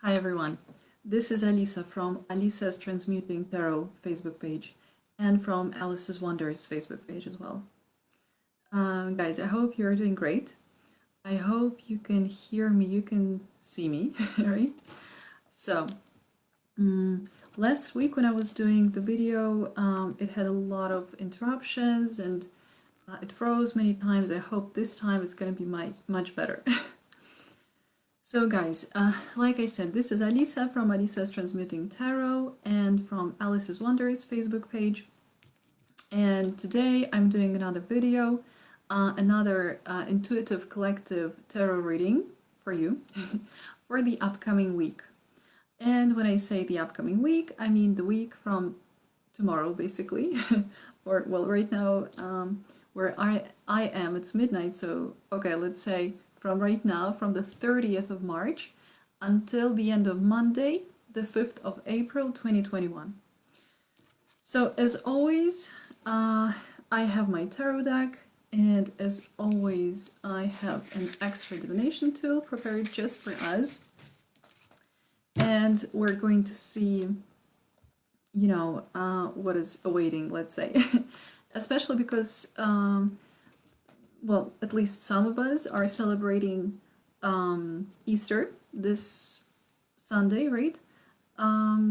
Hi everyone, this is Alisa from Alisa's Transmuting Tarot Facebook page and from Alice's Wonders Facebook page as well. Guys, I hope you're doing great. I hope you can hear me, you can see me, right? So, last week when I was doing the video, it had a lot of interruptions and it froze many times. I hope this time it's going to be much better. So guys, like I said, this is Alisa from Alisa's Transmuting Tarot and from Alice's Wonders Facebook page. And today I'm doing another video, another intuitive collective tarot reading for you for the upcoming week. And when I say the upcoming week, I mean the week from tomorrow, basically. Or, well, right now, where I am, it's midnight, so, okay, let's say from right now, from the 30th of March until the end of Monday, the 5th of April, 2021. So, as always, I have my tarot deck, and as always, I have an extra divination tool prepared just for us. And we're going to see, you know, what is awaiting, let's say. Especially because, well, at least some of us are celebrating Easter this Sunday, right?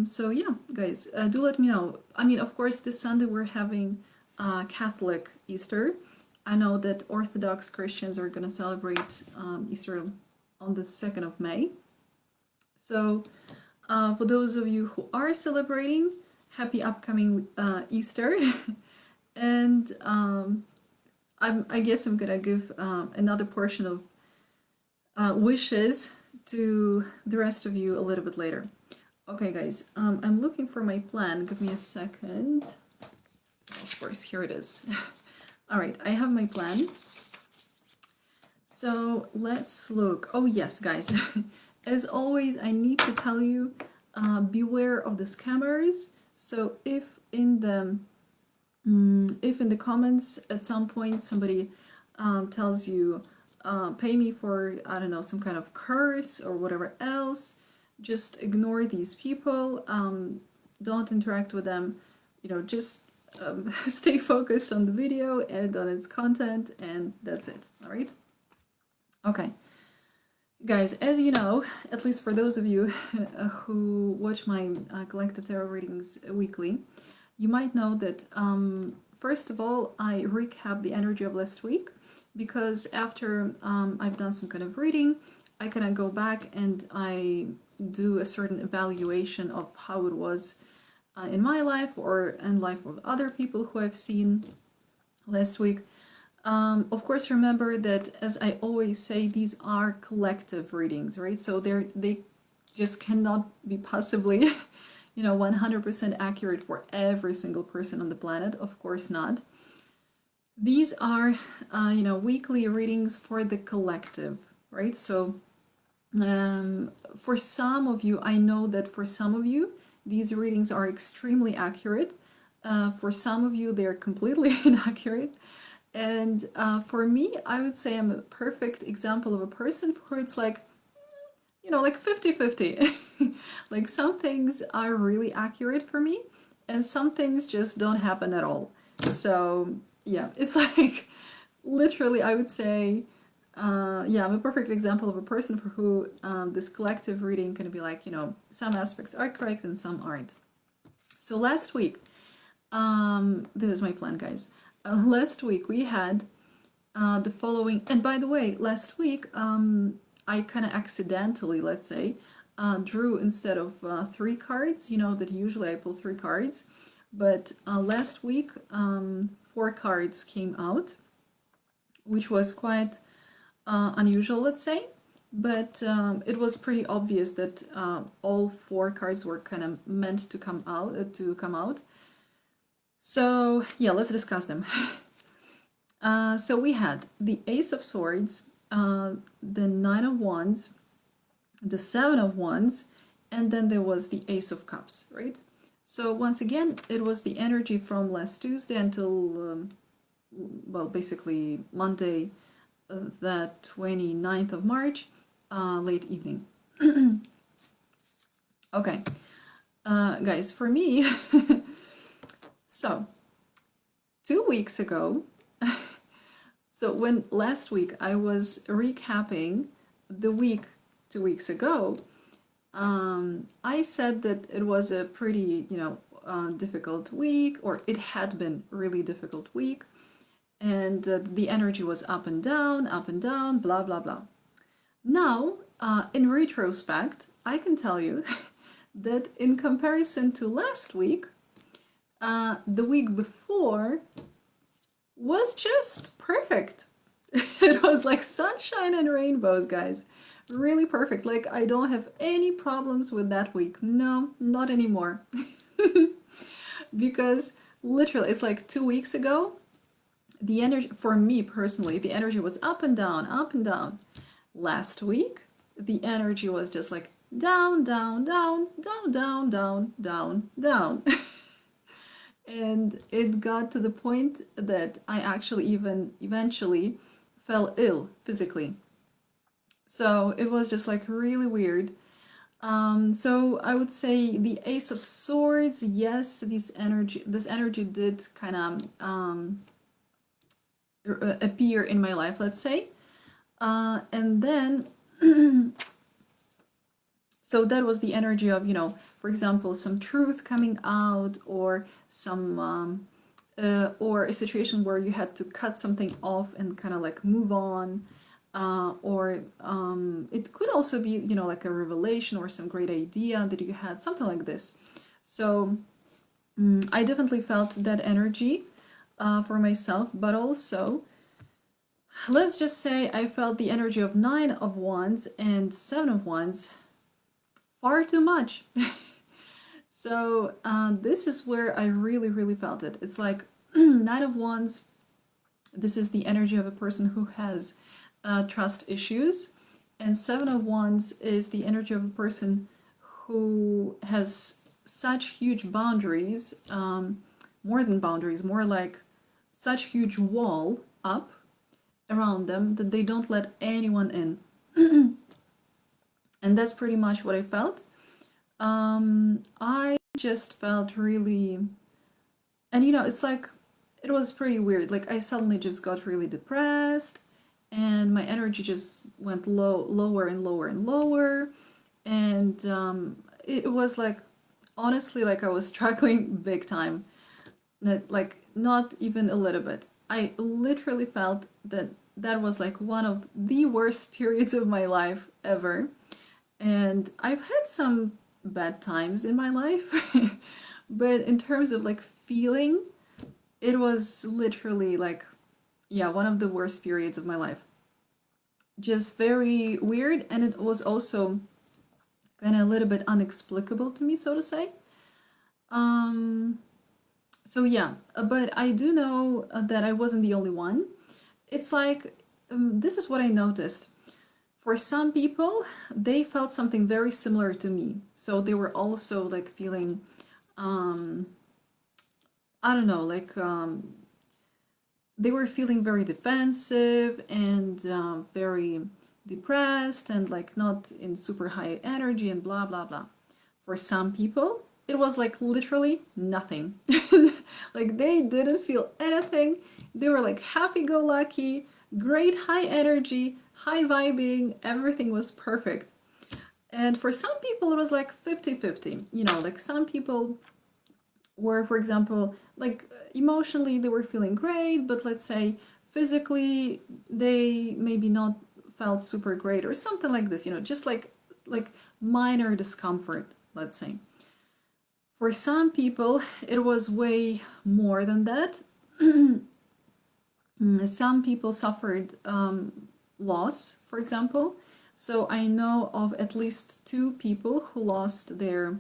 So yeah, guys, do let me know. I mean, of course, this Sunday we're having Catholic Easter. I know that Orthodox Christians are going to celebrate Easter on the 2nd of May. So for those of you who are celebrating, happy upcoming Easter. And I guess I'm gonna give another portion of wishes to the rest of you a little bit later. Okay, guys, I'm looking for my plan. Give me a second. Of course, here it is. All right, I have my plan. So let's look. Oh yes, guys. As always, I need to tell you, beware of the scammers. So if in the comments at some point somebody tells you, pay me for, I don't know, some kind of curse or whatever else, just ignore these people. Don't interact with them. You know, just stay focused on the video and on its content, and that's it. All right. Okay. Guys, as you know, at least for those of you who watch my collective tarot readings weekly, you might know that, first of all, I recap the energy of last week, because after I've done some kind of reading, I kind of go back and I do a certain evaluation of how it was in my life or in life of other people who I've seen last week. Of course, remember that, as I always say, these are collective readings, right? So they just cannot be possibly 100% accurate for every single person on the planet. Of course not. These are, weekly readings for the collective, right? So for some of you, I know that for some of you, these readings are extremely accurate. For some of you, they're completely inaccurate. And for me, I would say I'm a perfect example of a person who it's like, like 50-50. Like some things are really accurate for me and some things just don't happen at all. So yeah, it's like literally I would say, yeah, I'm a perfect example of a person for who this collective reading can be like, some aspects are correct and some aren't. So last week, this is my plan, guys. Last week we had the following, and by the way, last week I kind of accidentally, let's say, drew instead of 3 cards, that usually I pull 3 cards, but last week 4 cards came out, which was quite unusual, let's say, but it was pretty obvious that all 4 cards were kind of meant to come out. So yeah, let's discuss them. So we had the Ace of Swords, the 9 of Wands, the 7 of Wands, and then there was the Ace of Cups, right? So once again, it was the energy from last Tuesday until, well, basically Monday, the 29th of March, late evening. Okay, guys, for me, so 2 weeks ago, so when last week I was recapping the week 2 weeks ago, I said that it was a pretty, difficult week, or it had been really difficult week, and the energy was up and down, blah, blah, blah. Now, in retrospect, I can tell you that in comparison to last week, the week before was just perfect. It was like sunshine and rainbows, guys. Really perfect. Like, I don't have any problems with that week. No, not anymore. Because literally, it's like 2 weeks ago, the energy, for me personally, the energy was up and down, up and down. Last week, the energy was just like down, down, down, down, down, down, down, down. And it got to the point that I actually even eventually fell ill physically. So it was just like really weird. So I would say the Ace of Swords, yes, this energy did kind of appear in my life, let's say. And then, so that was the energy of, for example, some truth coming out, or some, or a situation where you had to cut something off and kind of like move on. Or it could also be, like a revelation or some great idea that you had, something like this. So I definitely felt that energy for myself, but also, let's just say I felt the energy of Nine of Wands and Seven of Wands far too much. So this is where I really, really felt it. It's like Nine of Wands, this is the energy of a person who has trust issues, and Seven of Wands is the energy of a person who has such huge boundaries, more than boundaries, more like such huge wall up around them that they don't let anyone in. And that's pretty much what I felt. I just felt really, and it's like, it was pretty weird. Like, I suddenly just got really depressed, and my energy just went lower and lower and lower. And it was like, honestly, like I was struggling big time. Like, not even a little bit. I literally felt that that was like one of the worst periods of my life ever. And I've had some bad times in my life, but in terms of like feeling, it was literally like, yeah, one of the worst periods of my life. Just very weird, and it was also kind of a little bit unexplicable to me, so to say. Um, so yeah, but I do know that I wasn't the only one. It's like, this is what I noticed. For some people, they felt something very similar to me. So they were also like feeling, um, I don't know, like they were feeling very defensive and very depressed and like not in super high energy and blah blah blah. For some people, it was like literally nothing. Like they didn't feel anything. They were like happy go lucky, great high energy, high vibing, everything was perfect. And for some people, it was like 50-50. Like some people were, for example, like emotionally they were feeling great, but let's say physically they maybe not felt super great or something like this, just like minor discomfort, let's say. For some people, it was way more than that. Some people suffered loss, for example. So I know of at least two people who lost their,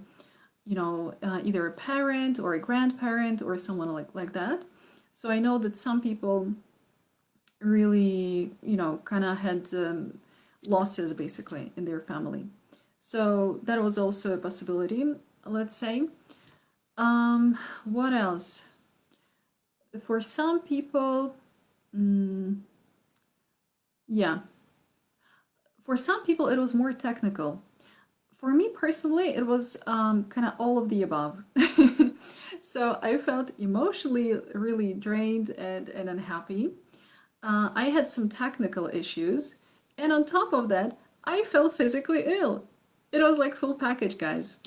either a parent or a grandparent or someone like that. So I know that some people really, kind of had losses basically in their family. So that was also a possibility, let's say. What else? For some people, yeah. For some people, it was more technical. For me personally, it was kind of all of the above. So I felt emotionally really drained and unhappy. I had some technical issues, and on top of that, I felt physically ill. It was like full package, guys.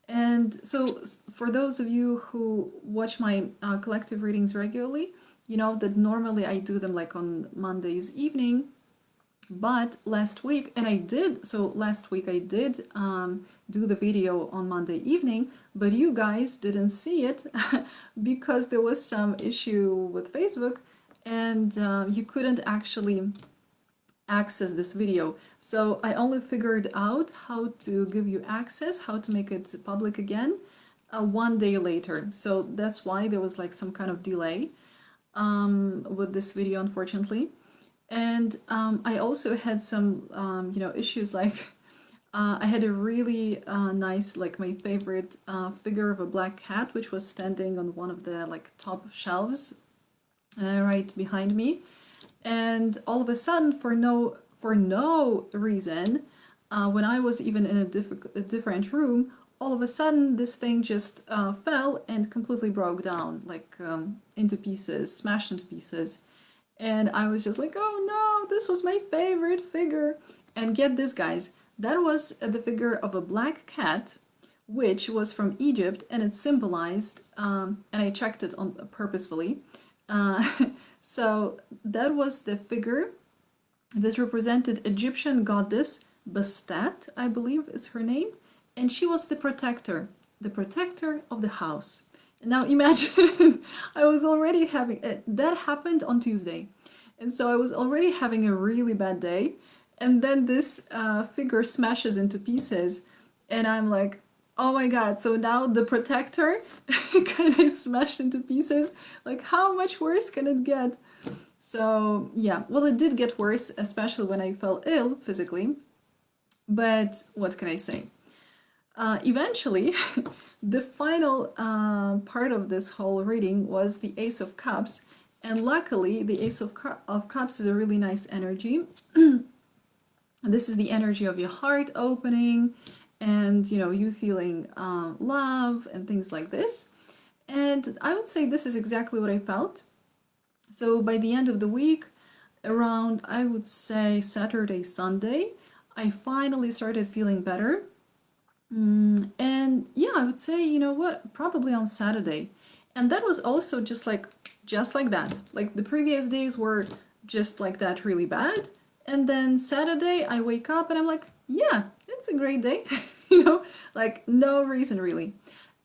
And so, for those of you who watch my collective readings regularly, you know that normally I do them like on Mondays evening. But last week, and I did, so last week I did do the video on Monday evening, but you guys didn't see it because there was some issue with Facebook and you couldn't actually access this video. So I only figured out how to give you access, how to make it public again, one day later. So that's why there was like some kind of delay with this video, unfortunately. And I also had some, you know, issues like I had a really nice, like my favorite figure of a black cat, which was standing on one of the like top shelves right behind me. And all of a sudden, for no reason, when I was even in a different room, all of a sudden this thing just fell and completely broke down, like into pieces, smashed into pieces. And I was just like, oh no, this was my favorite figure. And get this, guys, that was the figure of a black cat, which was from Egypt, and it symbolized, and I checked it on purposefully. Uh, so that was the figure that represented Egyptian goddess Bastet, I believe is her name, and she was the protector of the house. Now imagine, I was already having, that happened on Tuesday. And so I was already having a really bad day. And then this figure smashes into pieces. And I'm like, oh my God, so now the protector kind of smashed into pieces. Like, how much worse can it get? So yeah, well, it did get worse, especially when I fell ill physically. But what can I say? Eventually, the final part of this whole reading was the Ace of Cups, and luckily the Ace of Cups is a really nice energy. This is the energy of your heart opening and, you know, you feeling love and things like this. And I would say this is exactly what I felt. So by the end of the week, around, I would say Saturday, Sunday, I finally started feeling better. And yeah, I would say, you know what, probably on Saturday. And that was also just like that. Like the previous days were just like that, really bad. And then Saturday I wake up and I'm like, yeah, it's a great day. You know, like no reason really.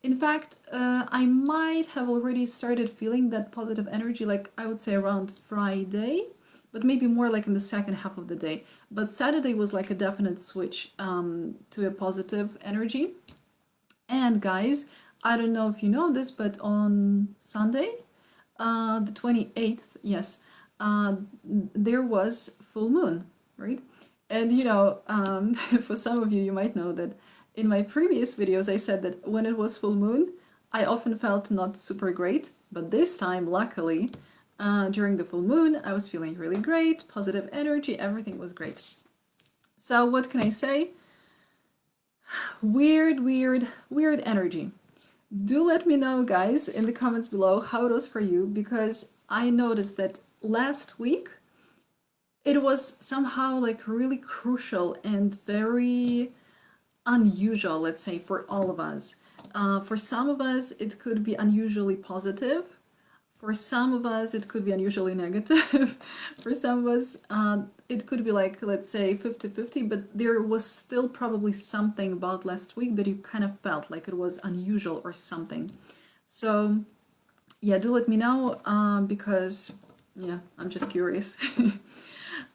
In fact, I might have already started feeling that positive energy, like I would say around Friday, but maybe more like in the second half of the day. But Saturday was like a definite switch to a positive energy. And guys, I don't know if you know this, but on Sunday, the 28th, yes, there was full moon, right? And you know, for some of you, you might know that in my previous videos, I said that when it was full moon, I often felt not super great, but this time, luckily, during the full moon, I was feeling really great, positive energy, everything was great. So what can I say? Weird energy. Do let me know, guys, in the comments below how it was for you, because I noticed that last week it was somehow like really crucial and very unusual, let's say, for all of us. For some of us, it could be unusually positive. For some of us, it could be unusually negative. For some of us, it could be like, let's say, 50-50, but there was still probably something about last week that you kind of felt like it was unusual or something. So, yeah, do let me know, because, yeah, I'm just curious.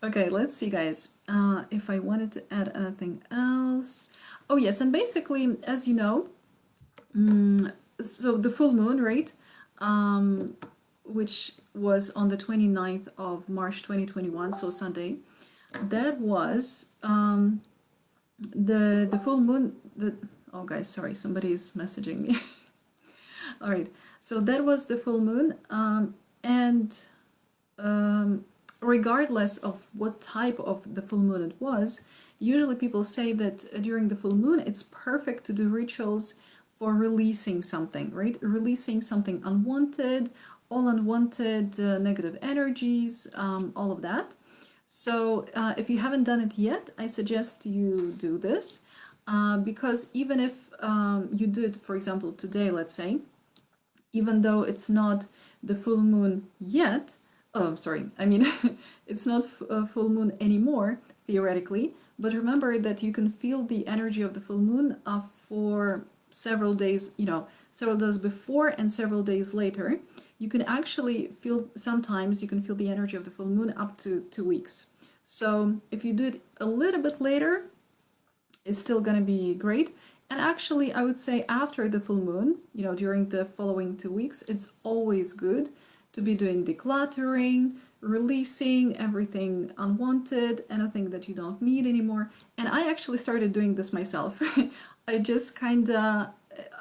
Okay, let's see, guys, if I wanted to add anything else. Oh, yes, and basically, as you know, so the full moon, right? Which was on the 29th of March 2021, so Sunday. That was the full moon. Oh, guys, sorry, somebody's messaging me. All right, so that was the full moon, and regardless of what type of the full moon it was, usually people say that during the full moon it's perfect to do rituals for releasing something, right? Releasing something unwanted, all unwanted negative energies, all of that. So if you haven't done it yet, I suggest you do this because even if you do it, for example, today, let's say, even though it's not the full moon yet, oh, sorry, I mean, it's not a full moon anymore, theoretically, but remember that you can feel the energy of the full moon for several days, you know, several days before and several days later. You can actually feel, sometimes you can feel the energy of the full moon up to 2 weeks. So if you do it a little bit later, it's still going to be great. And actually, I would say after the full moon, you know, during the following 2 weeks, it's always good to be doing decluttering, releasing everything unwanted, anything that you don't need anymore. And I actually started doing this myself. I just kind of,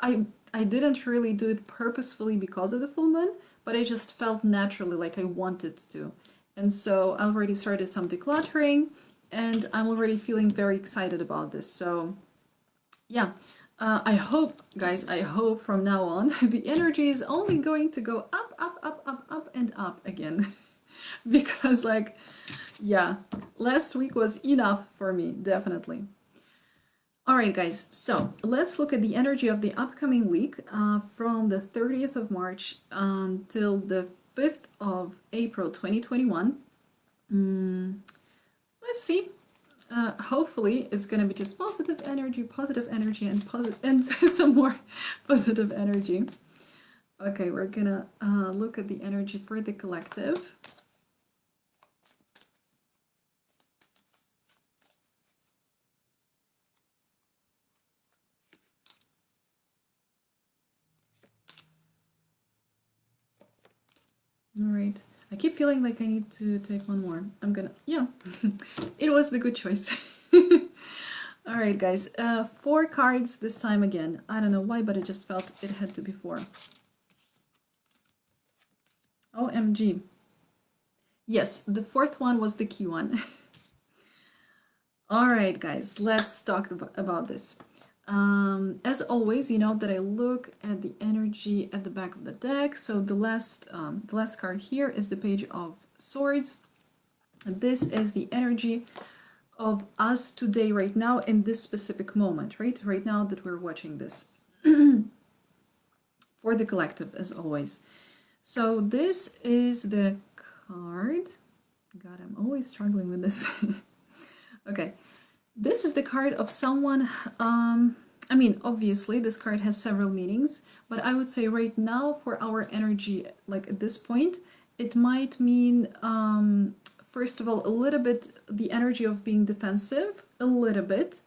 I didn't really do it purposefully because of the full moon, but I just felt naturally like I wanted to. And so I already started some decluttering, and I'm already feeling very excited about this. So yeah, I hope, guys, I hope from now on the energy is only going to go up, up, up, up, up, and up again. Because, like, yeah, last week was enough for me, definitely. All right, guys, so let's look at the energy of the upcoming week from the 30th of March until the 5th of April 2021. Let's see. Hopefully it's going to be just positive energy, and some more positive energy. Okay, we're going to look at the energy for the collective. All right. I keep feeling like I need to take one more. I'm gonna, yeah, it was the good choice. All right, guys, 4 cards this time again. I don't know why, but I just felt it had to be 4. OMG. Yes, the 4th one was the key one. All right, guys, let's talk about this. As always, you know that I look at the energy at the back of the deck. So the last card here is the Page of Swords. This is the energy of us today, right now, in this specific moment, right now that we're watching this. For the collective, as always. So this is the card. God, I'm always struggling with this. Okay. This is the card of someone, I mean, obviously this card has several meanings, but I would say right now for our energy, like at this point, it might mean, first of all, a little bit the energy of being defensive, a little bit,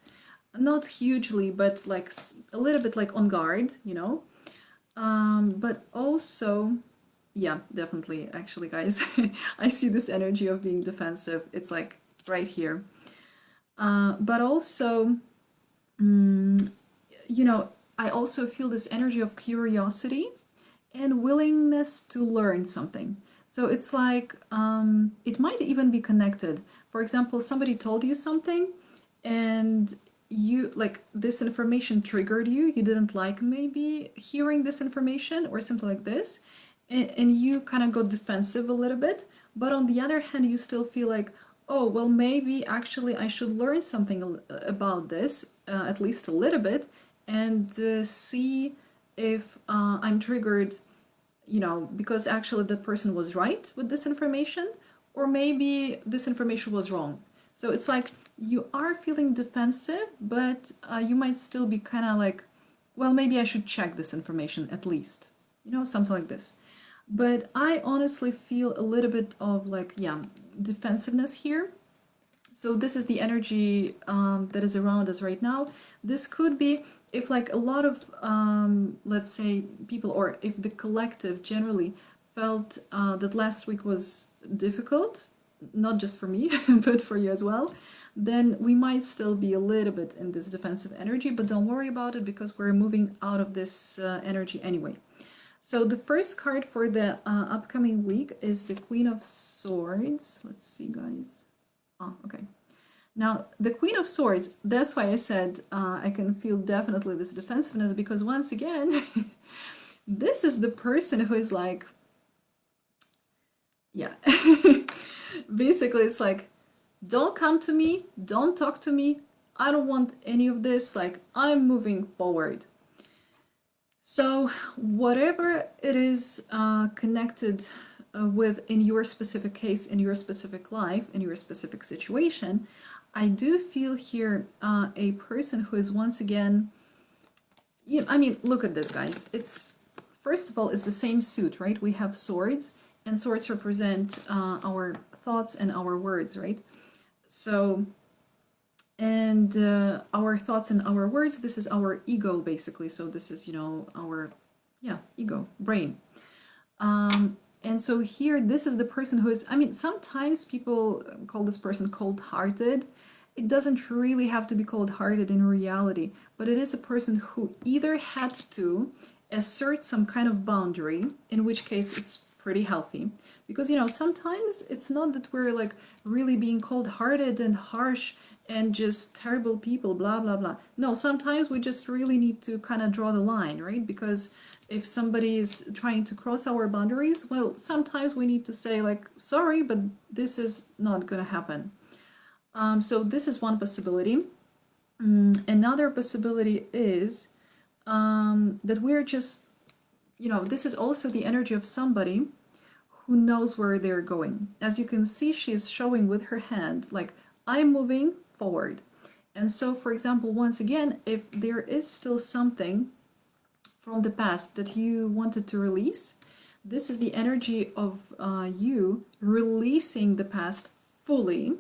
not hugely, but like a little bit like on guard, you know, but also, yeah, definitely, actually, guys, I see this energy of being defensive. It's like right here. But also, you know, I also feel this energy of curiosity and willingness to learn something. So it's like, it might even be connected. For example, somebody told you something and you, like, this information triggered you. You didn't like maybe hearing this information or something like this. And you kind of got defensive a little bit. But on the other hand, you still feel like, oh, well, maybe actually I should learn something about this, at least a little bit, and see if I'm triggered, you know, because actually that person was right with this information, or maybe this information was wrong. So it's like you are feeling defensive, but you might still be kind of like, well, maybe I should check this information at least, you know, something like this. But I honestly feel a little bit of like, yeah, defensiveness here. So this is the energy that is around us right now. This could be if like a lot of, let's say, people, or if the collective generally felt that last week was difficult, not just for me, but for you as well, then we might still be a little bit in this defensive energy, but don't worry about it because we're moving out of this energy anyway. So the first card for the upcoming week is the Queen of Swords. Let's see, guys. Oh, okay. Now, the Queen of Swords, that's why I said I can feel definitely this defensiveness, because once again, this is the person who is like, yeah. Basically, it's like, don't come to me, don't talk to me, I don't want any of this, like, I'm moving forward. So, whatever it is connected with in your specific case, in your specific life, in your specific situation, I do feel here a person who is once again, you know, I mean, look at this, guys. It's, first of all, it's the same suit, right? We have swords, and swords represent our thoughts and our words, right? So, and our thoughts and our words, this is our ego, basically. So this is, you know, our, yeah, ego, brain. And so here, this is the person who is, I mean, sometimes people call this person cold-hearted. It doesn't really have to be cold-hearted in reality, but it is a person who either had to assert some kind of boundary, in which case it's pretty healthy. Because, you know, sometimes it's not that we're like really being cold-hearted and harsh and just terrible people, blah, blah, blah. No, sometimes we just really need to kind of draw the line, right? Because if somebody is trying to cross our boundaries, well, sometimes we need to say like, sorry, but this is not gonna happen. So this is one possibility. Another possibility is that we're just, you know, this is also the energy of somebody who knows where they're going. As you can see, she's showing with her hand, like, I'm moving forward. And so, for example, once again, if there is still something from the past that you wanted to release, this is the energy of you releasing the past fully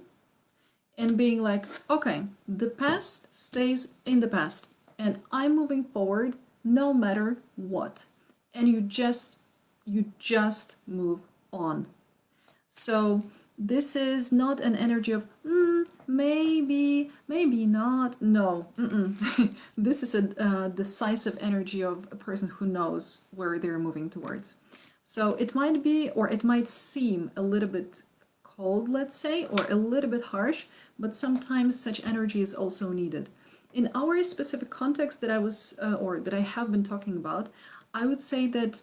and being like, okay, the past stays in the past and I'm moving forward no matter what. And you just move on. So this is not an energy of maybe not. No, this is a decisive energy of a person who knows where they're moving towards. So it might be, or it might seem a little bit cold, let's say, or a little bit harsh, but sometimes such energy is also needed. In our specific context that I was, or that I have been talking about, I would say that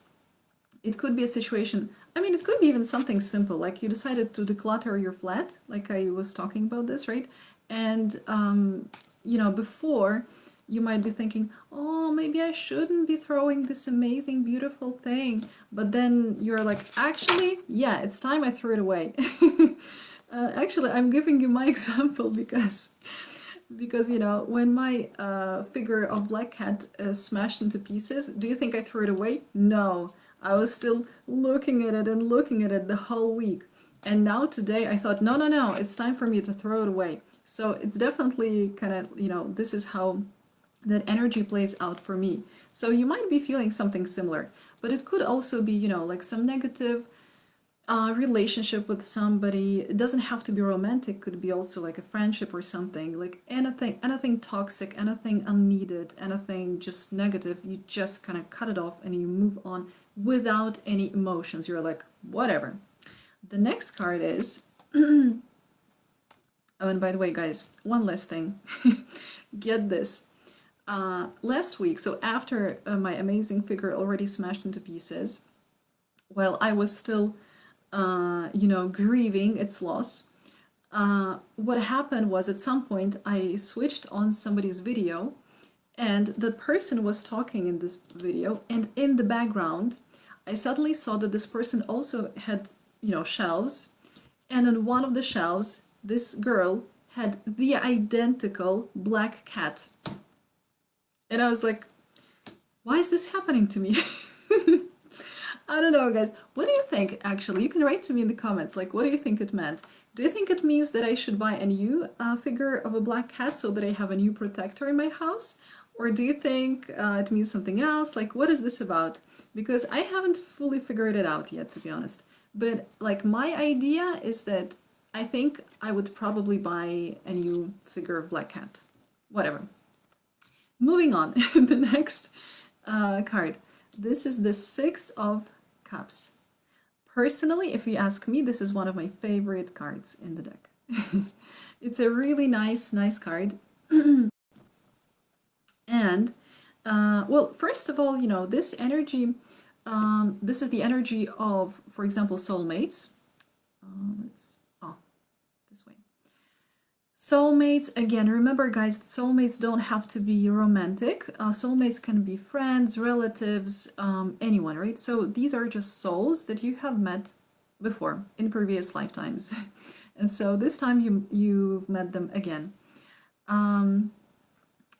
it could be a situation, I mean, it could be even something simple, like you decided to declutter your flat, like I was talking about this, right? And, you know, before you might be thinking, oh, maybe I shouldn't be throwing this amazing, beautiful thing. But then you're like, actually, yeah, it's time I threw it away. Actually, I'm giving you my example because you know, when my figure of Black Cat smashed into pieces, do you think I threw it away? No, I was still looking at it and looking at it the whole week. And now today I thought, no, no, no, it's time for me to throw it away. So it's definitely kind of, you know, this is how that energy plays out for me. So you might be feeling something similar, but it could also be, you know, like some negative relationship with somebody. It doesn't have to be romantic, could be also like a friendship or something, like anything toxic, anything unneeded, anything just negative. You just kind of cut it off and you move on without any emotions. You're like, whatever. The next card is oh, and by the way, guys, one last thing. Get this. Last week, so after my amazing figure already smashed into pieces, while I was still you know, grieving its loss, what happened was at some point I switched on somebody's video and the person was talking in this video, and in the background I suddenly saw that this person also had, you know, shelves, and on one of the shelves this girl had the identical black cat. And I was like, why is this happening to me? I don't know, guys. What do you think, actually? You can write to me in the comments, like, what do you think it meant? Do you think it means that I should buy a new figure of a black cat so that I have a new protector in my house? Or do you think it means something else? Like, what is this about? Because I haven't fully figured it out yet, to be honest. But, like, my idea is that I think I would probably buy a new figure of black cat. Whatever. Moving on, the next card. This is the Six of Cups. Personally, if you ask me, this is one of my favorite cards in the deck. It's a really nice card. And, well, first of all, you know, this energy, this is the energy of, for example, soulmates. This way. Soulmates, again, remember guys, soulmates don't have to be romantic. Soulmates can be friends, relatives, anyone, right? So these are just souls that you have met before in previous lifetimes. And so this time you've met them again. And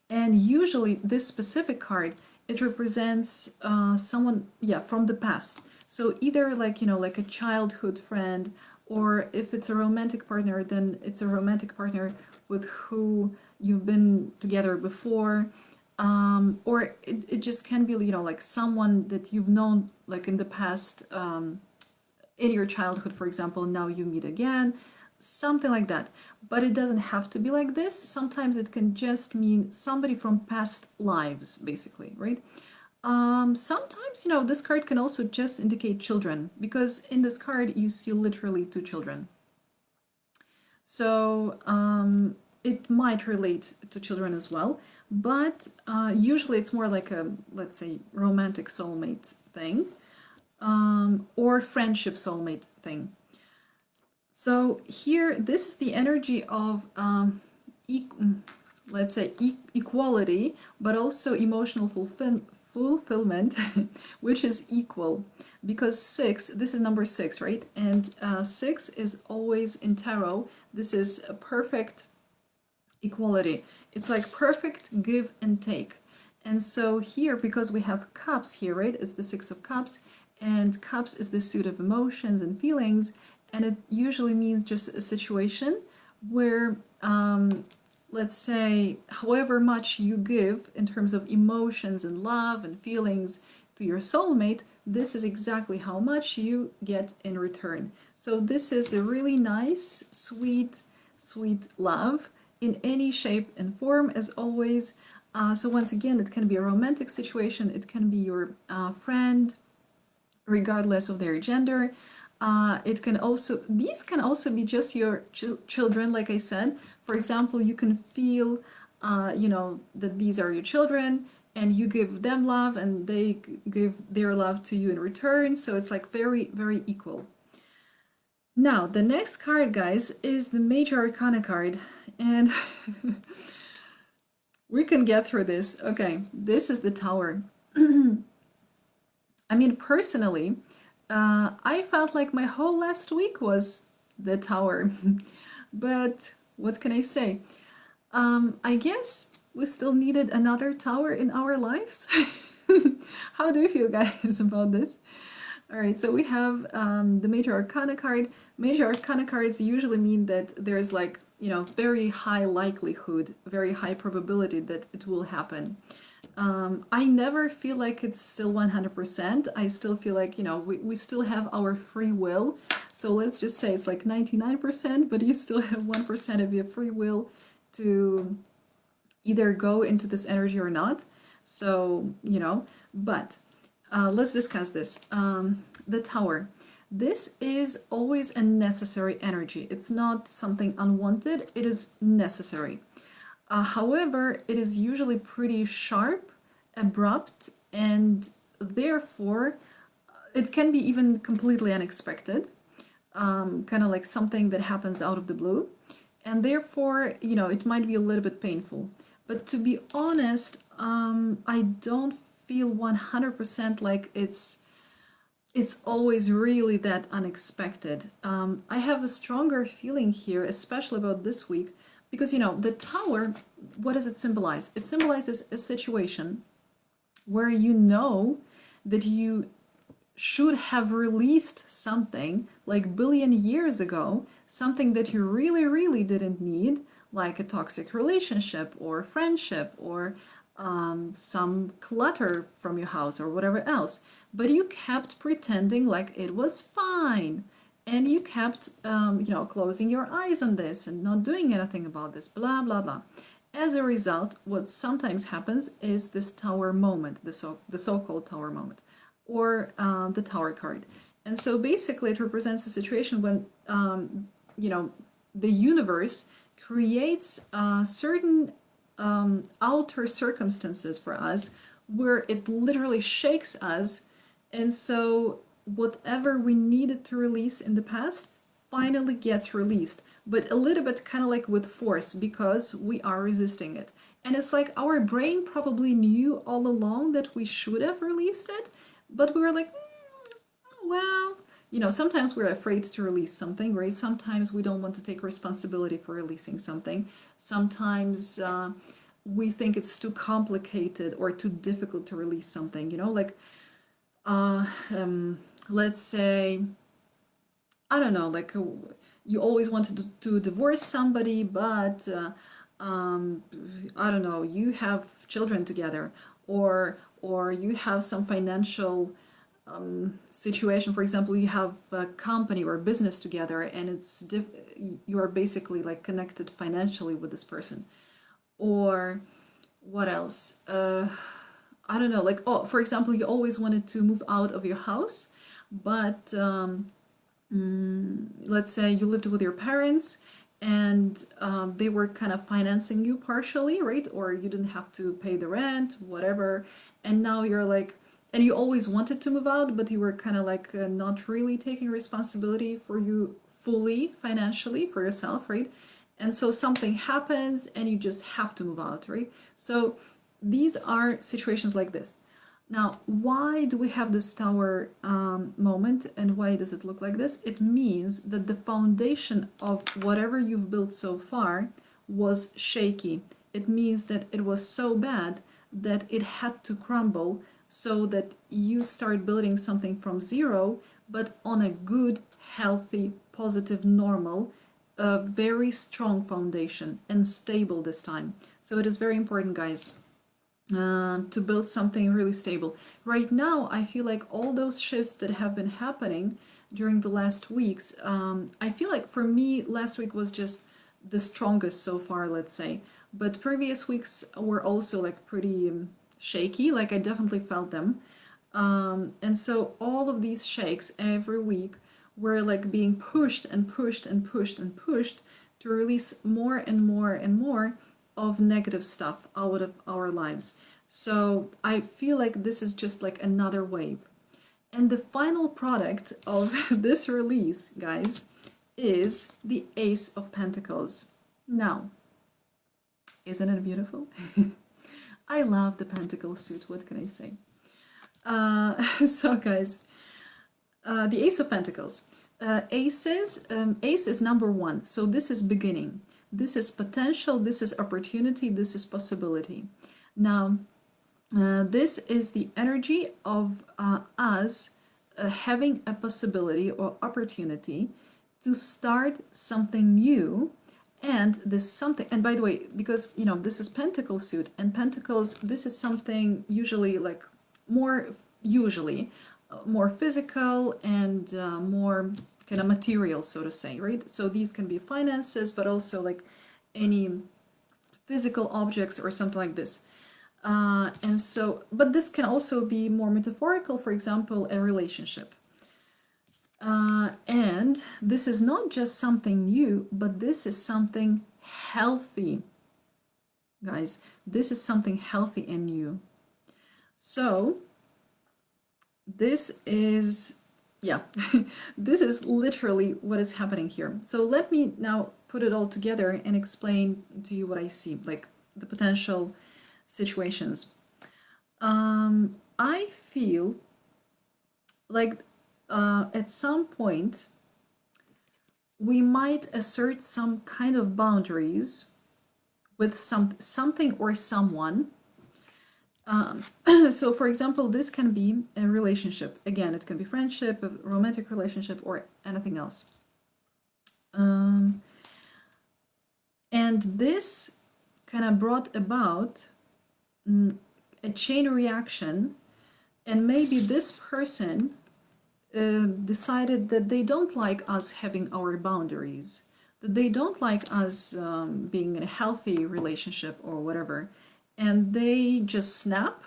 usually this specific card, it represents someone, yeah, from the past. So either like, you know, like a childhood friend, or if it's a romantic partner, then it's a romantic partner with who you've been together before. Or it just can be, you know, like someone that you've known like in the past, in your childhood, for example, now you meet again, something like that. But it doesn't have to be like this. Sometimes it can just mean somebody from past lives, basically, right? Sometimes, you know, this card can also just indicate children, because in this card you see literally two children. So it might relate to children as well, but usually it's more like a, let's say, romantic soulmate thing, or friendship soulmate thing. So here, this is the energy of, let's say, equality, but also emotional fulfillment, which is equal, because six, this is number six, right? And six is always in tarot. This is a perfect equality. It's like perfect give and take. And so here, because we have cups here, right? It's the Six of Cups, and cups is the suit of emotions and feelings. And it usually means just a situation where, let's say, however much you give in terms of emotions and love and feelings to your soulmate, this is exactly how much you get in return. So this is a really nice, sweet love in any shape and form, as always. So once again, it can be a romantic situation, it can be your friend, regardless of their gender. It can also, these can also be just your children, like I said. For example, you can feel, you know, that these are your children, and you give them love, and they give their love to you in return. So it's like very, very equal. Now, the next card, guys, is the Major Arcana card, and we can get through this. Okay, this is the Tower. I mean, personally, I felt like my whole last week was the Tower. But what can I say? I guess we still needed another tower in our lives. How do you feel, guys, about this? All right, so we have the Major Arcana card. Major Arcana cards usually mean that there's like, you know, very high likelihood, very high probability that it will happen. I never feel like it's still 100%. I still feel like, you know, we still have our free will. So let's just say it's like 99%, but you still have 1% of your free will to either go into this energy or not. So, you know, but let's discuss this. The Tower. This is always a necessary energy. It's not something unwanted, it is necessary. However, it is usually pretty sharp, abrupt, and therefore it can be even completely unexpected, kind of like something that happens out of the blue, and therefore, you know, it might be a little bit painful. But to be honest, I don't feel 100% like it's always really that unexpected. I have a stronger feeling here, especially about this week, because, you know, the Tower, what does it symbolize? It symbolizes a situation where you know that you should have released something like billion years ago, something that you really, really didn't need, like a toxic relationship or friendship or some clutter from your house or whatever else. But you kept pretending like it was fine. And you kept, you know, closing your eyes on this and not doing anything about this, blah, blah, blah. As a result, what sometimes happens is this tower moment, the so-called tower moment, or the tower card. And so basically it represents a situation when, you know, the universe creates certain outer circumstances for us where it literally shakes us. And so whatever we needed to release in the past finally gets released, but a little bit kind of like with force because we are resisting it. And it's like our brain probably knew all along that we should have released it, but we were like, well, you know, sometimes we're afraid to release something, right? Sometimes we don't want to take responsibility for releasing something. Sometimes we think it's too complicated or too difficult to release something, you know, like, uh, let's say, I don't know, like you always wanted to divorce somebody, but I don't know, you have children together, or you have some financial situation. For example, you have a company or a business together, and you are basically like connected financially with this person. Or what else? I don't know, like, oh, for example, you always wanted to move out of your house, but let's say you lived with your parents and they were kind of financing you partially, right? Or you didn't have to pay the rent, whatever. And now you're like, and you always wanted to move out, but you were kind of like not really taking responsibility for you fully financially for yourself, right? And so something happens and you just have to move out, right? So these are situations like this. Now, why do we have this tower moment and why does it look like this? It means that the foundation of whatever you've built so far was shaky. It means that it was so bad that it had to crumble so that you start building something from zero, but on a good, healthy, positive, normal, a very strong foundation and stable this time. So it is very important, guys, to build something really stable. Right now, I feel like all those shifts that have been happening during the last weeks, I feel like for me, last week was just the strongest so far, let's say. But previous weeks were also like pretty shaky, like I definitely felt them. And so all of these shakes every week were like being pushed and pushed and pushed and pushed to release more and more and more of negative stuff out of our lives. So I feel like this is just like another wave. And the final product of this release, guys, is the Ace of Pentacles. Now, isn't it beautiful? I love the Pentacle suit, what can I say? So guys, the Ace of Pentacles. Ace is number one, so this is beginning. This is potential, this is opportunity, this is possibility. Now, this is the energy of us having a possibility or opportunity to start something new. And this something, and by the way, because you know this is Pentacle suit, and Pentacles, this is something usually like more more physical and more kind of material, so to say, right? So these can be finances, but also like any physical objects or something like this. And so, but this can also be more metaphorical, for example, a relationship. And this is not just something new, but this is something healthy. Guys, this is something healthy and new. So, this is, yeah, this is literally what is happening here. So let me now put it all together and explain to you what I see, like the potential situations. I feel like at some point we might assert some kind of boundaries with something or someone. So for example, this can be a relationship. Again, it can be friendship, a romantic relationship, or anything else. And this kind of brought about a chain reaction, and maybe this person decided that they don't like us having our boundaries. that they don't like us being in a healthy relationship or whatever, and they just snap,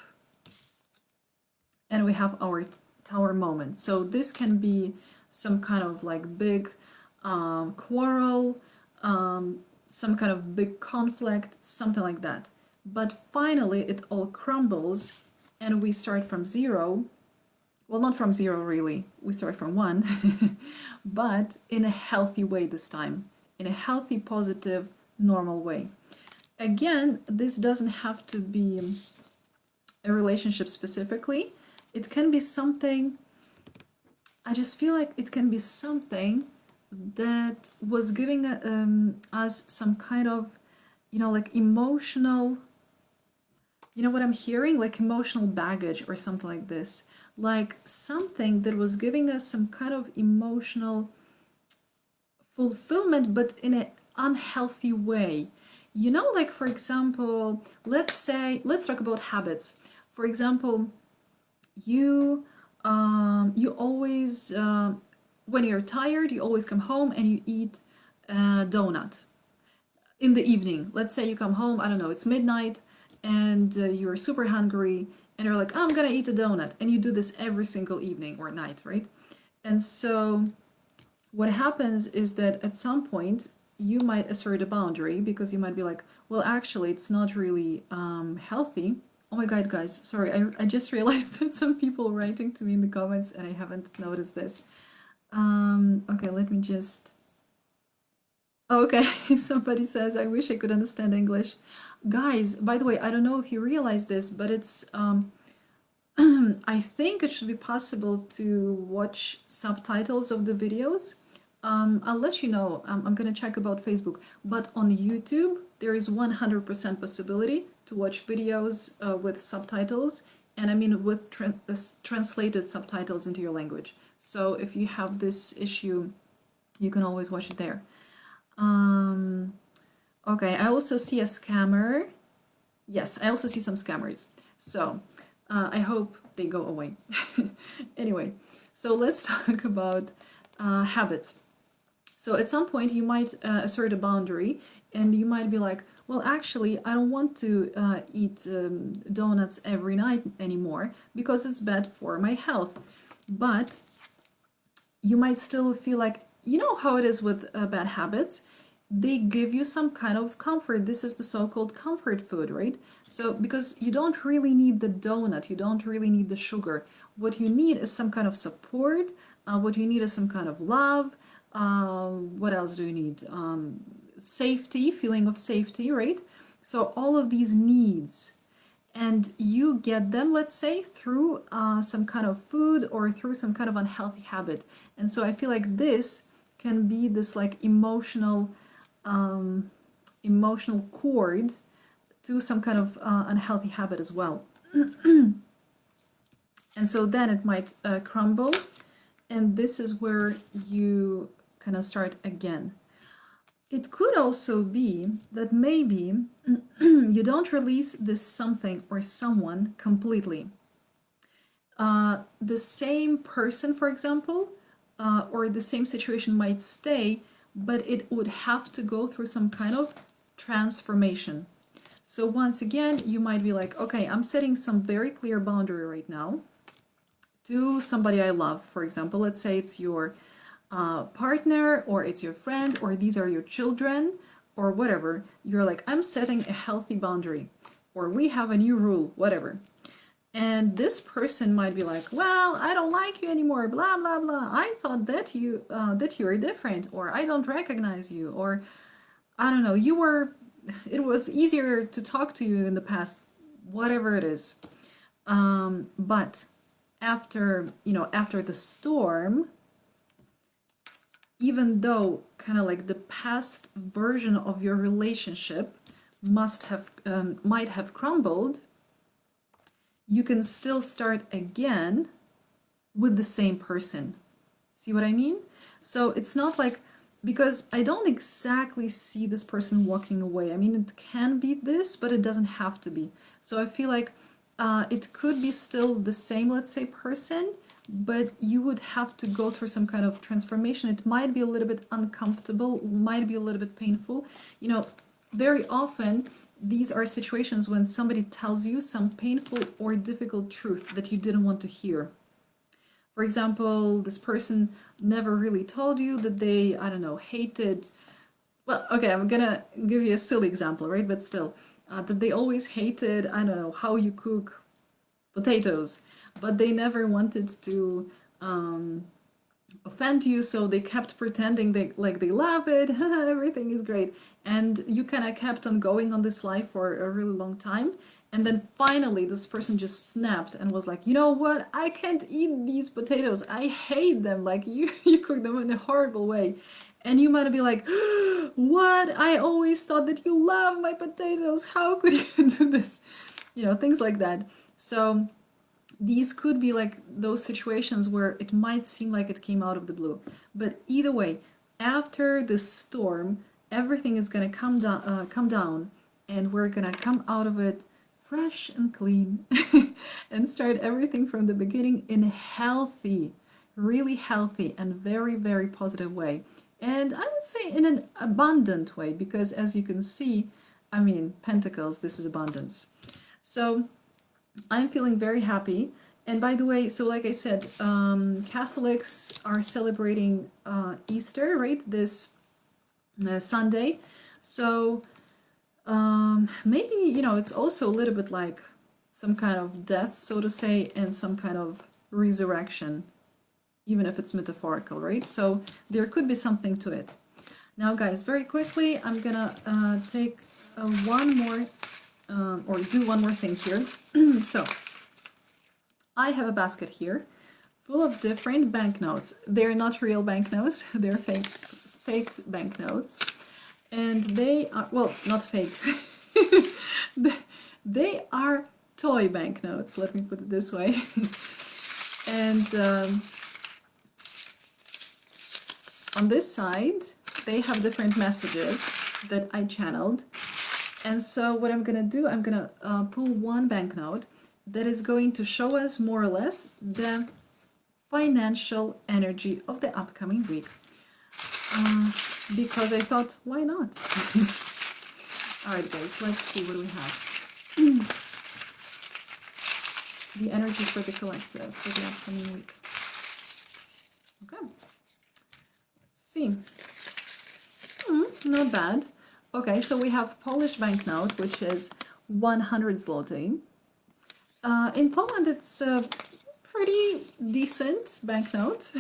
and we have our tower moment. So this can be some kind of like big quarrel, some kind of big conflict, something like that. But finally, it all crumbles, and we start from zero. Well, not from zero, really. We start from one, but in a healthy way this time, in a healthy, positive, normal way. Again, this doesn't have to be a relationship specifically. It can be something, I just feel like it can be something that was giving us some kind of, like emotional, what I'm hearing? Like emotional baggage or something like this. Like something that was giving us some kind of emotional fulfillment, but in an unhealthy way. Like for example, let's talk about habits. For example, you always when you're tired, you always come home and you eat a donut in the evening. Let's say you come home, I don't know, it's midnight, and you're super hungry, and you're like, oh, I'm gonna eat a donut, and you do this every single evening or night, right? And so what happens is that at some point you might assert a boundary, because you might be like, well, actually, it's not really healthy. Oh my god, guys, sorry, I just realized that some people writing to me in the comments and I haven't noticed this. Okay, let me just... Okay, somebody says, I wish I could understand English. Guys, by the way, I don't know if you realize this, but it's... I think it should be possible to watch subtitles of the videos. I'll let you know. I'm gonna check about Facebook. But on YouTube, there is 100% possibility to watch videos with subtitles, and I mean with translated subtitles into your language. So if you have this issue, you can always watch it there. Okay, I also see a scammer. Yes, I also see some scammers. So I hope they go away. Anyway, so let's talk about habits. So at some point you might assert a boundary, and you might be like, well, actually, I don't want to eat donuts every night anymore because it's bad for my health. But you might still feel like, you know how it is with bad habits, they give you some kind of comfort. This is the so-called comfort food, right? So because you don't really need the donut, you don't really need the sugar. What you need is some kind of support. What you need is some kind of love. What else do you need? Safety, feeling of safety, right? So all of these needs, and you get them, let's say, through some kind of food or through some kind of unhealthy habit. And so I feel like this can be this like emotional cord to some kind of unhealthy habit as well. And so then it might crumble, and this is where you kind of start again. It could also be that maybe you don't release this something or someone completely. The same person, for example, or the same situation might stay, but it would have to go through some kind of transformation. So once again, you might be like, okay, I'm setting some very clear boundary right now to somebody I love, for example. Let's say it's your partner, or it's your friend, or these are your children, or whatever. You're like, I'm setting a healthy boundary, or we have a new rule, whatever. And this person might be like, well, I don't like you anymore, blah, blah, blah. I thought that you were different, or I don't recognize you, or I don't know, it was easier to talk to you in the past, whatever it is. But after the storm, even though kind of like the past version of your relationship might have crumbled, you can still start again with the same person. See what I mean? So it's not like, because I don't exactly see this person walking away. I mean, it can be this, but it doesn't have to be. So I feel like it could be still the same, let's say, person, but you would have to go through some kind of transformation. It might be a little bit uncomfortable, might be a little bit painful. You know, very often these are situations when somebody tells you some painful or difficult truth that you didn't want to hear. For example, this person never really told you that they, I don't know, hated, well, okay, I'm gonna give you a silly example, right? But still, that they always hated, I don't know, how you cook potatoes, but they never wanted to offend you, so they kept pretending they love it, everything is great, and you kind of kept on going on this life for a really long time. And then finally this person just snapped and was like, you know what, I can't eat these potatoes, I hate them, like you cook them in a horrible way. And you might be like, what, I always thought that you love my potatoes, how could you do this, you know, things like that. So these could be like those situations where it might seem like it came out of the blue. But either way, after the storm, everything is gonna come down, and we're gonna come out of it fresh and clean and start everything from the beginning in a healthy, really healthy and very, very positive way. And I would say in an abundant way, because as you can see, I mean, Pentacles, this is abundance. So I'm feeling very happy. And by the way, so like I said, Catholics are celebrating Easter, right? This Sunday. So maybe, you know, it's also a little bit like some kind of death, so to say, and some kind of resurrection, even if it's metaphorical, right? So there could be something to it. Now, guys, very quickly, I'm gonna take one more or do one more thing here. So I have a basket here full of different banknotes. They're not real banknotes, they're fake banknotes. And they are, well, not fake. They are toy banknotes, let me put it this way. And on this side, they have different messages that I channeled. And so what I'm gonna do, I'm gonna pull one banknote that is going to show us more or less the financial energy of the upcoming week. Because I thought, why not? Alright guys, let's see what we have. The energy for the collective for the upcoming week. Okay. Let's see. Not bad. Okay, so we have Polish banknote, which is 100 zloty. In Poland, it's a pretty decent banknote.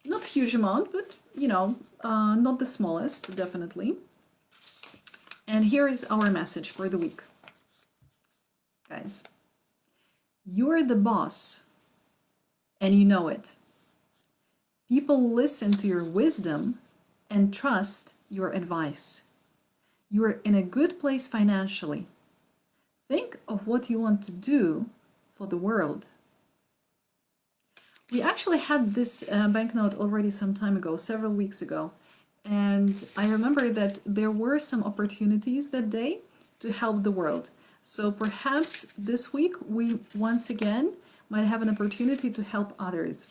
Not huge amount, but, you know, not the smallest, definitely. And here is our message for the week. Guys, you're the boss, and you know it. People listen to your wisdom and trust your advice. You're in a good place financially. Think of what you want to do for the world. We actually had this banknote already some time ago, several weeks ago. And I remember that there were some opportunities that day to help the world. So perhaps this week we once again might have an opportunity to help others.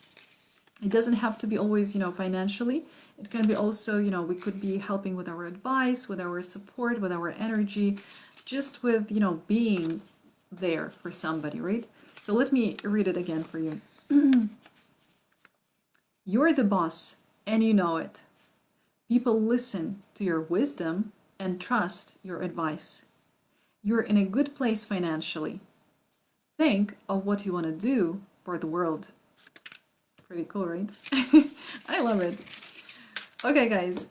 It doesn't have to be always, you know, financially. It can be also, you know, we could be helping with our advice, with our support, with our energy, just with, you know, being there for somebody, right? So let me read it again for you. You're the boss, and you know it. People listen to your wisdom and trust your advice. You're in a good place financially. Think of what you want to do for the world. Pretty cool, right? I love it. Okay, guys,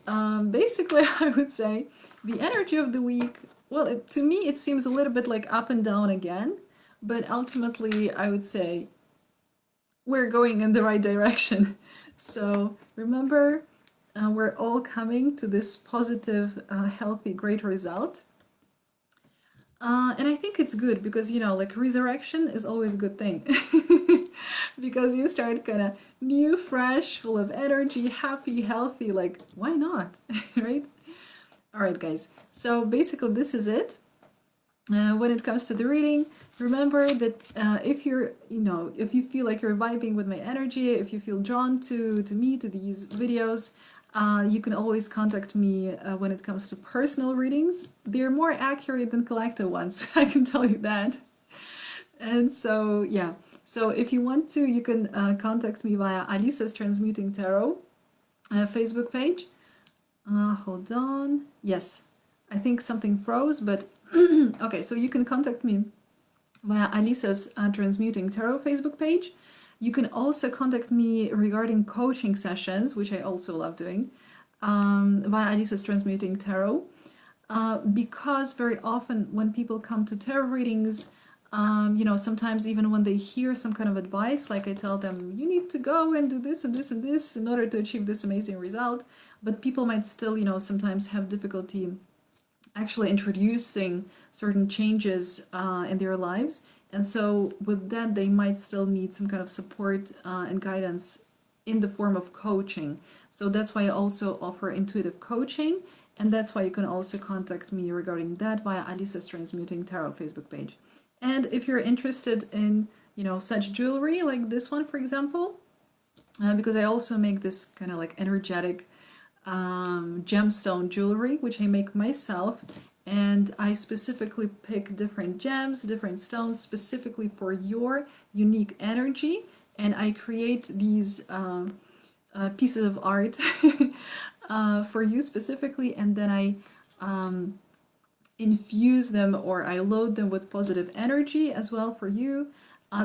basically I would say the energy of the week, well, to me it seems a little bit like up and down again, but ultimately I would say we're going in the right direction. So remember, we're all coming to this positive, healthy, great result. And I think it's good because, you know, like resurrection is always a good thing. Because you start kind of new, fresh, full of energy, happy, healthy, like, why not? Right? All right, guys. So basically this is it. When it comes to the reading, remember that if you're, if you feel like you're vibing with my energy, if you feel drawn to me, to these videos, you can always contact me when it comes to personal readings. They're more accurate than collective ones, I can tell you that. And so, yeah. So if you want to, you can contact me via Alisa's Transmuting Tarot Facebook page. Hold on. Yes, I think something froze, but okay, so you can contact me via Alisa's Transmuting Tarot Facebook page. You can also contact me regarding coaching sessions, which I also love doing, via Alisa's Transmuting Tarot. Because very often when people come to tarot readings, sometimes even when they hear some kind of advice, like I tell them, you need to go and do this and this and this in order to achieve this amazing result, but people might still, sometimes have difficulty actually introducing certain changes in their lives. And so with that, they might still need some kind of support and guidance in the form of coaching. So that's why I also offer intuitive coaching. And that's why you can also contact me regarding that via Alisa's Transmuting Tarot Facebook page. And if you're interested in, such jewelry like this one, for example, because I also make this kind of like energetic gemstone jewelry, which I make myself, and I specifically pick different gems, different stones specifically for your unique energy, and I create these pieces of art for you specifically, and then I infuse them, or I load them with positive energy as well for you.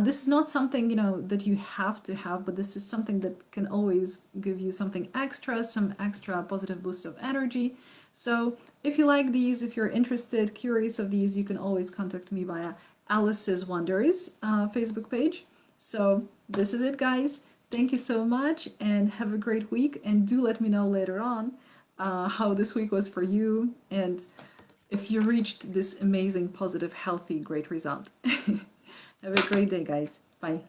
This is not something, that you have to have, but this is something that can always give you something extra, some extra positive boost of energy. So if you like these, if you're interested, curious of these, you can always contact me via Alice's Wonders Facebook page. So this is it, guys. Thank you so much and have a great week. And do let me know later on how this week was for you and if you reached this amazing, positive, healthy, great result. Have a great day, guys. Bye.